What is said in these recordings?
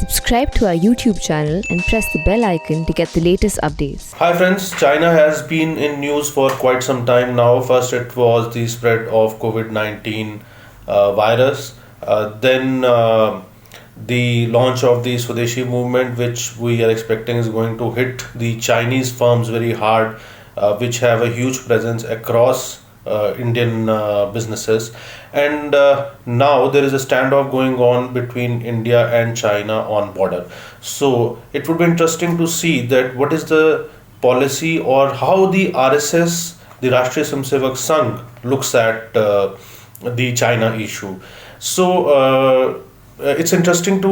Subscribe to our YouTube channel and press the bell icon to get the latest updates. Hi friends, China has been in news for quite some time now. First it was the spread of COVID-19 virus, then the launch of the Swadeshi movement, which we are expecting is going to hit the Chinese firms very hard, which have a huge presence across Indian businesses. And now there is a standoff going on between India and China on border. So it would be interesting to see that what is the policy or how the RSS, the Rashtriya Samsevak Sangh, looks at the China issue. So it's interesting to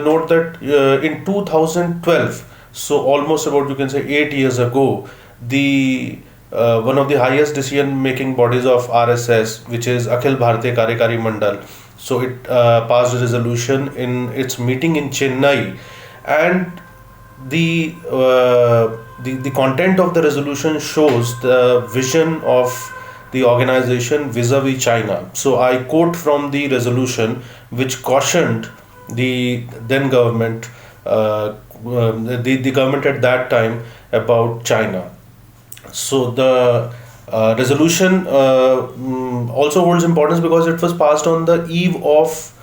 note that in 2012, so almost about you can say 8 years ago, the one of the highest decision-making bodies of RSS, which is Akhil Bharatiya Karyakari Mandal. So it passed a resolution in its meeting in Chennai, and the content of the resolution shows the vision of the organization vis-a-vis China. So I quote from the resolution, which cautioned the then government, the government at that time about China. So the resolution also holds importance because it was passed on the eve of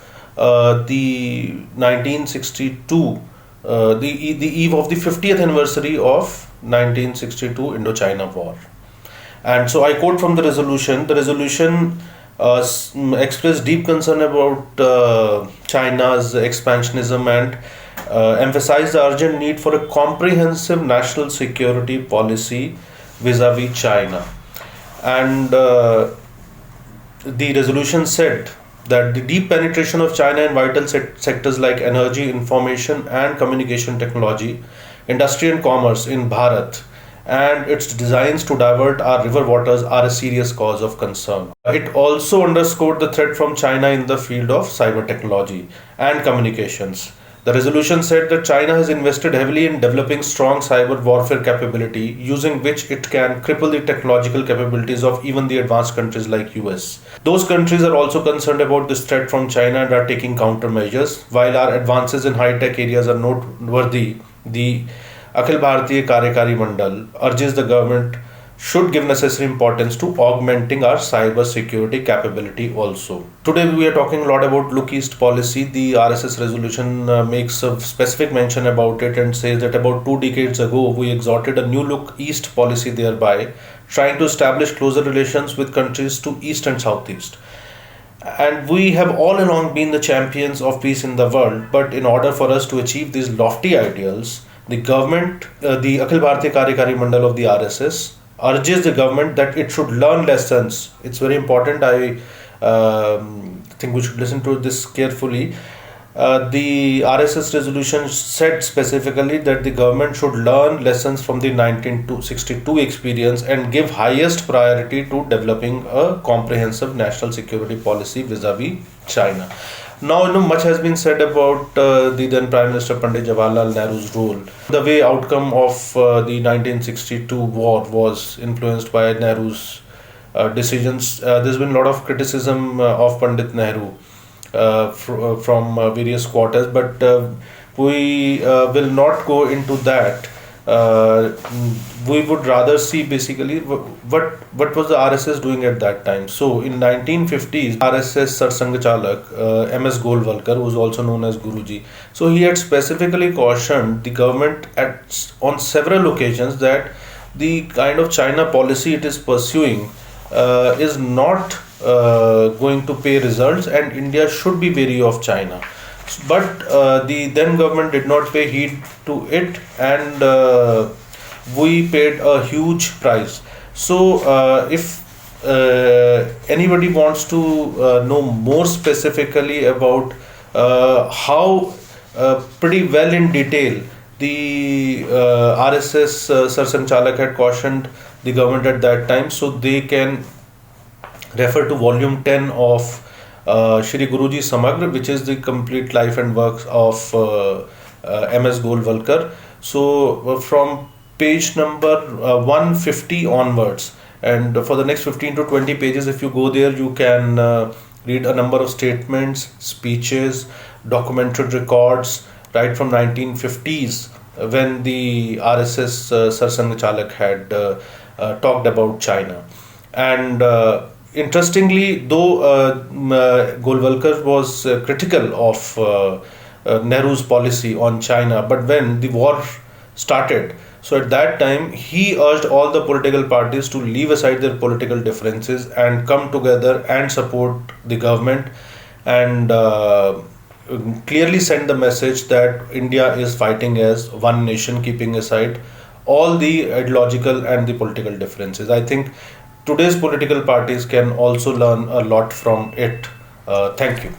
the 1962, the eve of the 50th anniversary of 1962 Indo-China War. And so I quote from the resolution. The resolution expressed deep concern about China's expansionism and emphasized the urgent need for a comprehensive national security policy vis-a-vis China. And the resolution said that the deep penetration of China in vital sectors like energy, information and communication technology, industry and commerce in Bharat, and its designs to divert our river waters are a serious cause of concern. It also underscored the threat from China in the field of cyber technology and communications. The resolution said that China has invested heavily in developing strong cyber warfare capability, using which it can cripple the technological capabilities of even the advanced countries like US. Those countries are also concerned about this threat from China and are taking countermeasures. While our advances in high-tech areas are noteworthy, the Akhil Bharatiya Karyakari Mandal urges the government should give necessary importance to augmenting our cyber security capability also. Today we are talking a lot about Look East policy. The RSS resolution makes a specific mention about it and says that about 2 decades ago we exhorted a new Look East policy, thereby trying to establish closer relations with countries to East and Southeast. And we have all along been the champions of peace in the world, but in order for us to achieve these lofty ideals, the government, the Akhil Bharatiya Karyakari Mandal of the RSS, urges the government that it should learn lessons. It's very important. I think we should listen to this carefully. The RSS resolution said specifically that the government should learn lessons from the 1962 experience and give highest priority to developing a comprehensive national security policy vis-a-vis China. Now, much has been said about the then Prime Minister Pandit Jawaharlal Nehru's role. The way outcome of the 1962 war was influenced by Nehru's decisions. There's been a lot of criticism of Pandit Nehru from various quarters, but we will not go into that. We would rather see basically what was the RSS doing at that time. So in 1950s, RSS Sarsangchalak MS Golwalkar, who was also known as Guruji, so he had specifically cautioned the government on several occasions that the kind of China policy it is pursuing is not going to pay results, and India should be wary of China. But the then government did not pay heed to it, and we paid a huge price. So if anybody wants to know more specifically about how pretty well in detail the RSS Sarsanchalak had cautioned the government at that time, so they can refer to volume 10 of Shri Guruji Samagra, which is the complete life and works of MS Golwalkar. So from page number 150 onwards, and for the next 15 to 20 pages, if you go there, you can read a number of statements, speeches, documented records, right from 1950s, when the RSS Sarsang Chalak had talked about China. And interestingly, though Golwalkar was critical of Nehru's policy on China, but when the war started, so at that time he urged all the political parties to leave aside their political differences and come together and support the government, and clearly send the message that India is fighting as one nation, keeping aside all the ideological and the political differences. I think today's political parties can also learn a lot from it. Thank you.